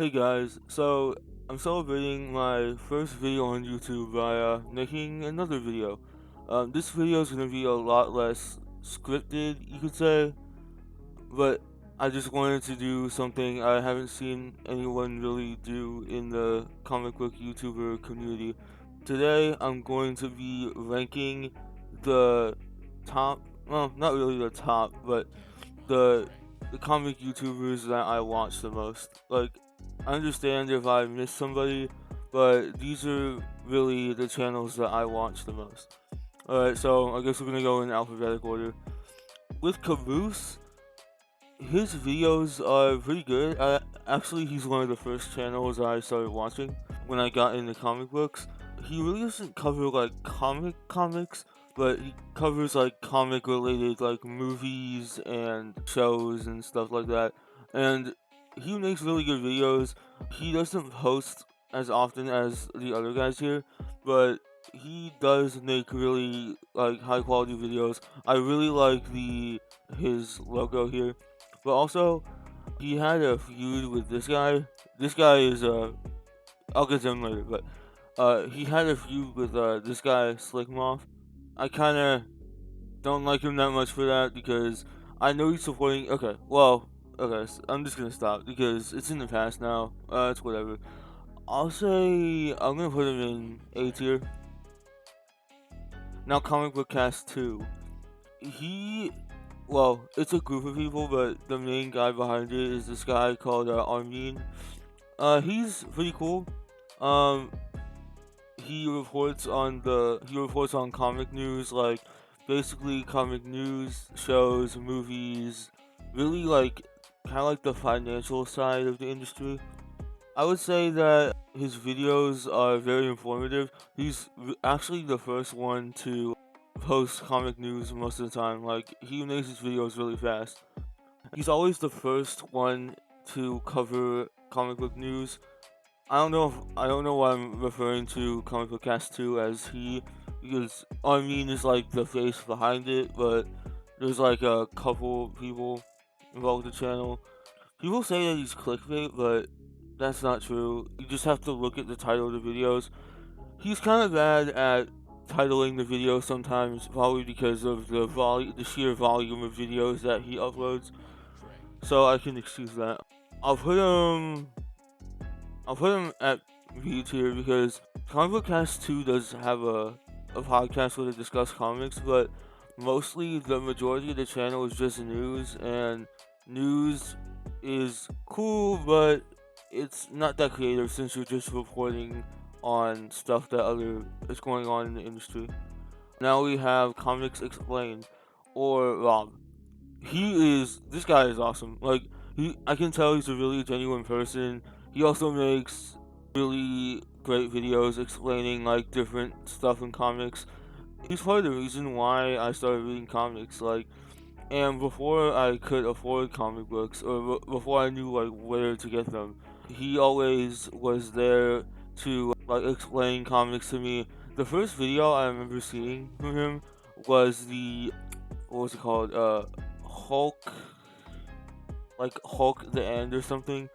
Hey guys, so I'm celebrating my first video on YouTube by making another video. This video is going to be a lot less scripted, you could say, but I just wanted to do something I haven't seen anyone really do in the comic book YouTuber community. Today I'm going to be ranking the top, well, not really the top, but the the comic YouTubers that I watch the most. Like, I understand if I miss somebody, but these are really the channels that I watch the most. Alright, so I guess we're gonna go in alphabetic order. With Caboose, his videos are pretty good. Actually, he's one of the first channels I started watching when I got into comic books. He really doesn't cover like comics, but he covers like comic related like movies and shows and stuff like that. And he makes really good videos. He doesn't post as often as the other guys here, but he does make really like high quality videos. I really like the his logo here, but also he had a feud with this guy. This guy is I'll get to him later, but he had a feud with this guy Slick Moth. I kind of don't like him that much for that because I know he's supporting. Okay, well, okay, so I'm just gonna stop because it's in the past now. It's whatever. I'll say I'm gonna put him in A tier. Now, Comic Book Cast 2. He, well, it's a group of people, but the main guy behind it is this guy called Armin. He's pretty cool. Um, he reports on comic news, like basically comic news, shows, movies, really like kind of like the financial side of the industry. I would say that his videos are very informative. He's actually the first one to post comic news most of the time. Like, he makes his videos really fast. He's always the first one to cover comic book news. I don't know why I'm referring to Comic Book Cast 2 as he, because Armin is like the face behind it, but there's like a couple people involved with the channel. People say that he's clickbait, but that's not true. You just have to look at the title of the videos. He's kind of bad at titling the videos sometimes, probably because of the sheer volume of videos that he uploads. So I can excuse that. I'll put him, I'll put him at B tier because Comic Book Cast 2 does have a podcast where they discuss comics, but mostly the majority of the channel is just news, and news is cool, but it's not that creative since you're just reporting on stuff that other is going on in the industry. Now we have Comics Explained, or Rob. This guy is awesome. Like, I can tell he's a really genuine person. He also makes really great videos explaining like different stuff in comics. He's part of the reason why I started reading comics. Like, and before I could afford comic books, or before I knew like where to get them, he always was there to like explain comics to me. The first video I remember seeing from him was the, what was it called? Hulk, like Hulk the End or something,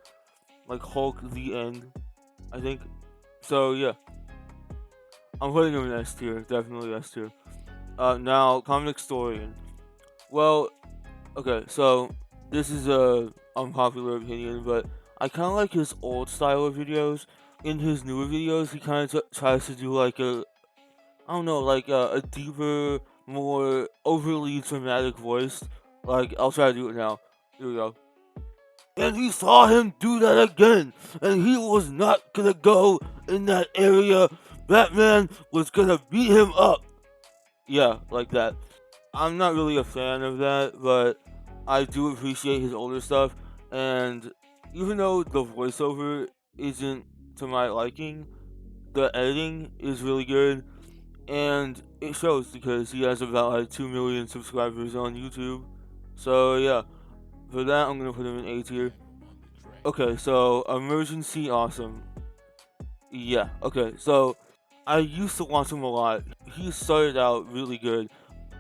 like Hulk the End, I think. So yeah, I'm putting him in S tier, definitely S tier. Now Comic Historian. Well, okay, so this is a unpopular opinion, but I kind of like his old style of videos. In his newer videos, he kind of tries to do like I don't know, like a deeper, more overly dramatic voice. Like, I'll try to do it now. Here we go. And we saw him do that again, and he was not gonna go in that area. Batman was gonna beat him up. Yeah, like that. I'm not really a fan of that, but I do appreciate his older stuff. And even though the voiceover isn't to my liking, the editing is really good, and it shows because he has about like 2 million subscribers on YouTube. So yeah, for that I'm gonna put him in A tier. Okay, so Emergency Awesome. Yeah, okay, so I used to watch him a lot. He started out really good.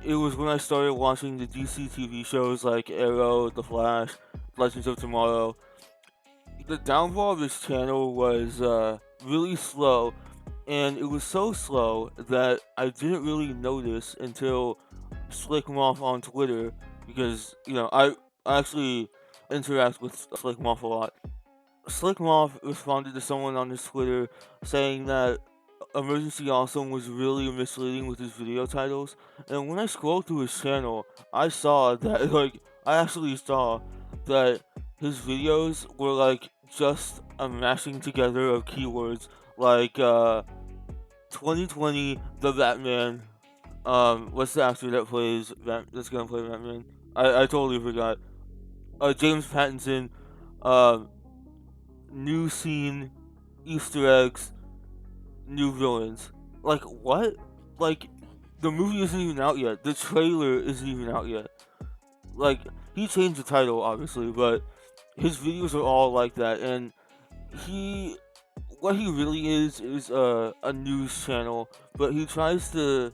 It was when I started watching the DC TV shows like Arrow, The Flash, Legends of Tomorrow. The downfall of his channel was really slow, and it was so slow that I didn't really notice until Slick Moth on Twitter, because I actually interact with Slick Moth a lot. Slick Moth responded to someone on his Twitter saying that Emergency Awesome was really misleading with his video titles, and when I scrolled through his channel, I saw that I actually saw that his videos were just a mashing together of keywords like 2020 the Batman. What's the actor that's gonna play Batman? I totally forgot. James Pattinson. Um, New scene, Easter eggs, new villains. Like what? Like the movie isn't even out yet. The trailer isn't even out yet. Like he changed the title obviously, but his videos are all like that, and he what he really is a news channel, but he tries to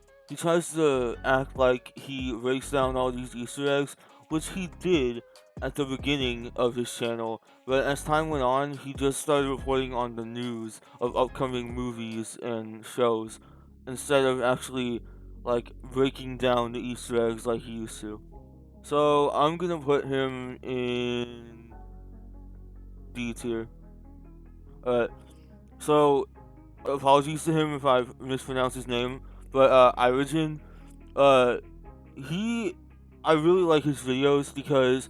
act like he breaks down all these Easter eggs, which he did at the beginning of his channel. But as time went on, he just started reporting on the news of upcoming movies and shows instead of actually breaking down the Easter eggs like he used to. So I'm gonna put him in D tier. Uh, so apologies to him if I've mispronounced his name, but Irigen, uh, he, I really like his videos because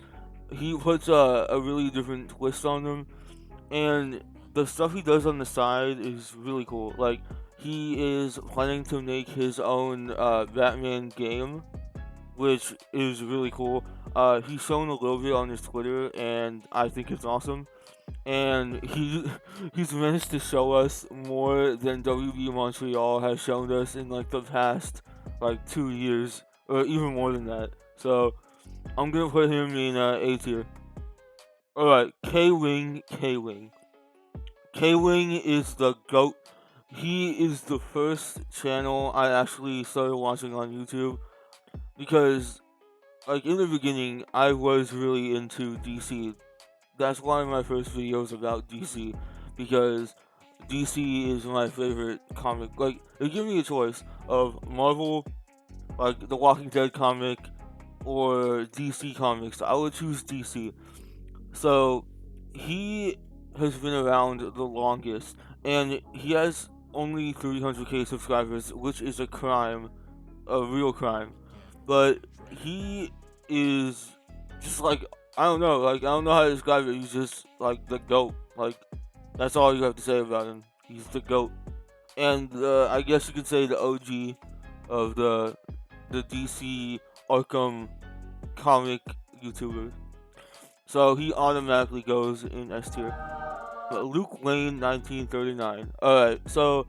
he puts a really different twist on them, and the stuff he does on the side is really cool. Like he is planning to make his own Batman game, which is really cool. He's shown a little bit on his Twitter, and I think it's awesome. And he's managed to show us more than WB Montreal has shown us in the past 2 years, or even more than that. So I'm gonna put him in A tier. All right, K Wing, K Wing. K Wing is the goat. He is the first channel I actually started watching on YouTube because in the beginning I was really into DC. That's why my first video is about DC, because DC is my favorite comic. They give me a choice of Marvel, the Walking Dead comic, or DC comics. I would choose DC. So he has been around the longest, and he has only 300k subscribers, which is a crime, a real crime. But he is just I don't know, I don't know how to describe it. He's just the goat. That's all you have to say about him. He's the goat, and I guess you could say the OG of the DC Arkham comic YouTubers. So he automatically goes in S tier. Luke Lane 1939. Alright, so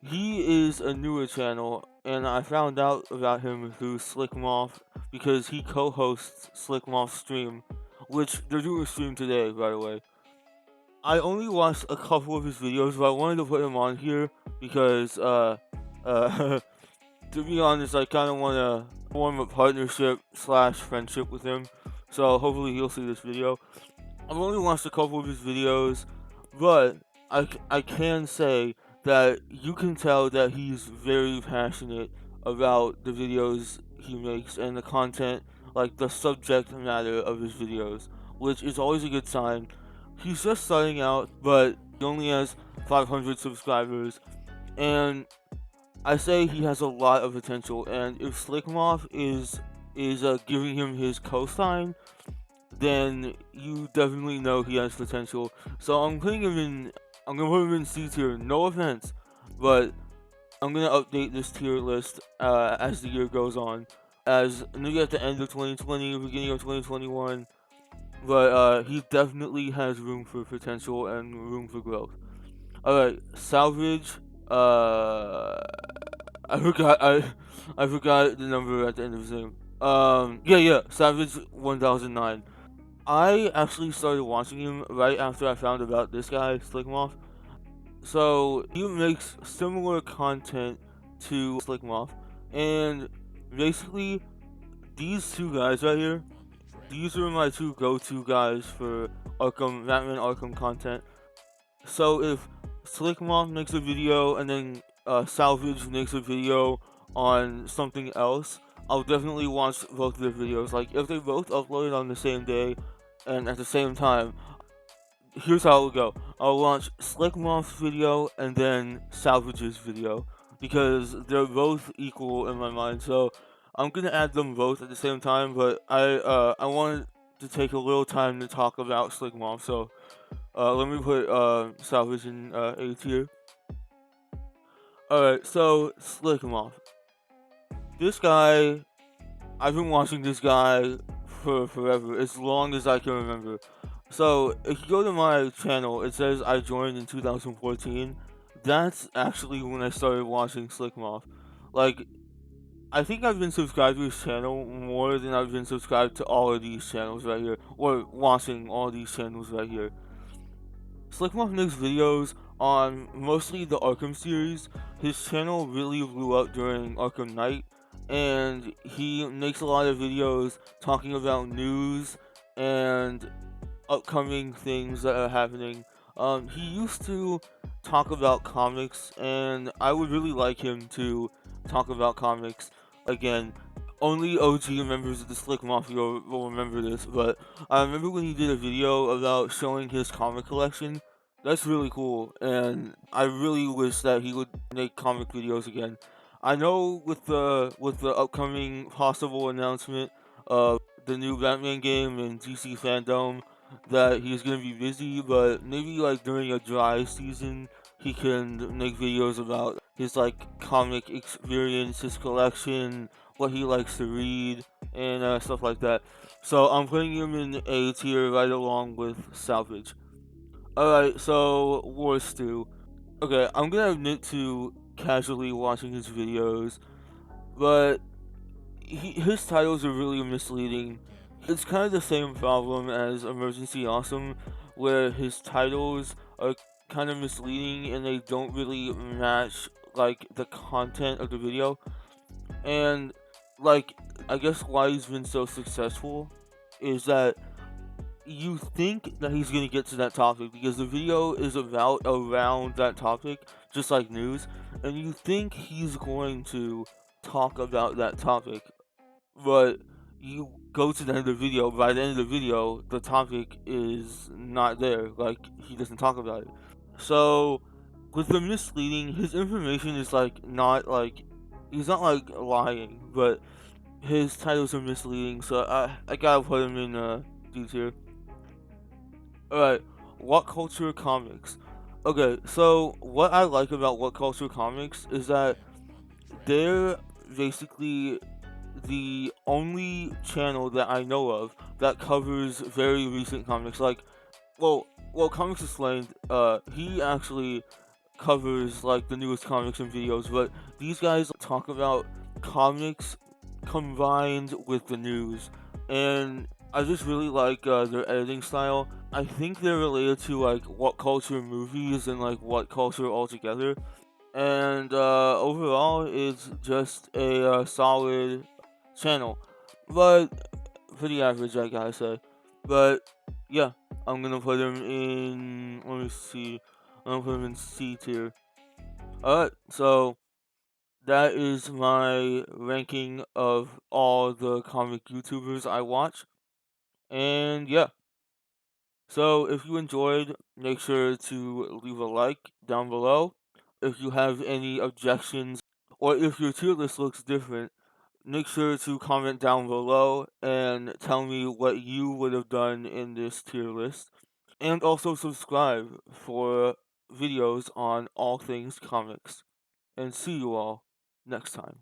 he is a newer channel, and I found out about him through Slick Moth because he co-hosts Slick Moth's stream, which they're doing a stream today, by the way. I only watched a couple of his videos, but I wanted to put him on here because, to be honest, I kind of want to form a partnership / friendship with him. So hopefully he'll see this video. I've only watched a couple of his videos, but I can say that you can tell that he's very passionate about the videos he makes and the content, the subject matter of his videos, which is always a good sign. He's just starting out, but he only has 500 subscribers, and I say he has a lot of potential. And if Slickmoth is giving him his cosign, then you definitely know he has potential. So I'm gonna put him in C tier. No offense, but I'm gonna update this tier list as the year goes on, as maybe at the end of 2020, beginning of 2021. But he definitely has room for potential and room for growth. Alright, Salvage. I forgot the number at the end of his name. Yeah, Savage 1009. I actually started watching him right after I found about this guy, Slickmoth. So he makes similar content to Slickmoth, and basically these two guys right here, These are my two go-to guys for Batman Arkham content. So if Slick Mom makes a video and then Salvage makes a video on something else, I'll definitely watch both of their videos. Like if they both upload on the same day and at the same time, here's how it'll go. I'll watch Slick Mom's video and then Salvage's video because they're both equal in my mind. So I'm gonna add them both at the same time, but I wanted to take a little time to talk about Slick Mom. So let me put Salvage in A tier. Alright, so Slick Mom. This guy, I've been watching this guy for forever, as long as I can remember. So, if you go to my channel, it says I joined in 2014. That's actually when I started watching Slick Moth. Like, I think I've been subscribed to his channel more than I've been subscribed to all of these channels right here, or watching all these channels right here. Slick Moth makes videos on mostly the Arkham series. His channel really blew up during Arkham Knight, and he makes a lot of videos talking about news and upcoming things that are happening. He used to talk about comics, and I would really like him to talk about comics again. Only OG members of the Slick Mafia will remember this, but I remember when he did a video about showing his comic collection. That's really cool, and I really wish that he would make comic videos again. I know with the upcoming possible announcement of the new Batman game and DC fandom that he's gonna be busy, but maybe like during a dry season he can make videos about his like comic experience, his collection, what he likes to read, and stuff like that. So I'm putting him in A tier right along with Salvage. Alright, so War Stew. Okay, I'm gonna admit to casually watching his videos, but his titles are really misleading. It's kind of the same problem as Emergency Awesome, where his titles are kind of misleading and they don't really match like the content of the video. And like I guess why he's been so successful is that you think that he's gonna get to that topic because the video is about around that topic, just like news, and you think he's going to talk about that topic, but you go to the end of the video. By the end of the video, the topic is not there. Like he doesn't talk about it. So with the misleading, his information is like not like he's not like lying, but his titles are misleading. So I gotta put him in D tier. Alright, What Culture Comics. Okay, so what I like about What Culture Comics is that they're basically the only channel that I know of that covers very recent comics. Like, Comics Explained, he actually covers like the newest comics and videos, but these guys talk about comics combined with the news, and I just really like their editing style. I think they're related to like What Culture movies and like What Culture altogether, and overall it's just a solid channel, but pretty average, I gotta say. But yeah, I'm gonna put him in. Let me see. I'm gonna put him in C tier. Alright, so that is my ranking of all the comic YouTubers I watch. And yeah, so if you enjoyed, make sure to leave a like down below. If you have any objections or if your tier list looks different, make sure to comment down below and tell me what you would have done in this tier list. And also subscribe for videos on all things comics. And see you all next time.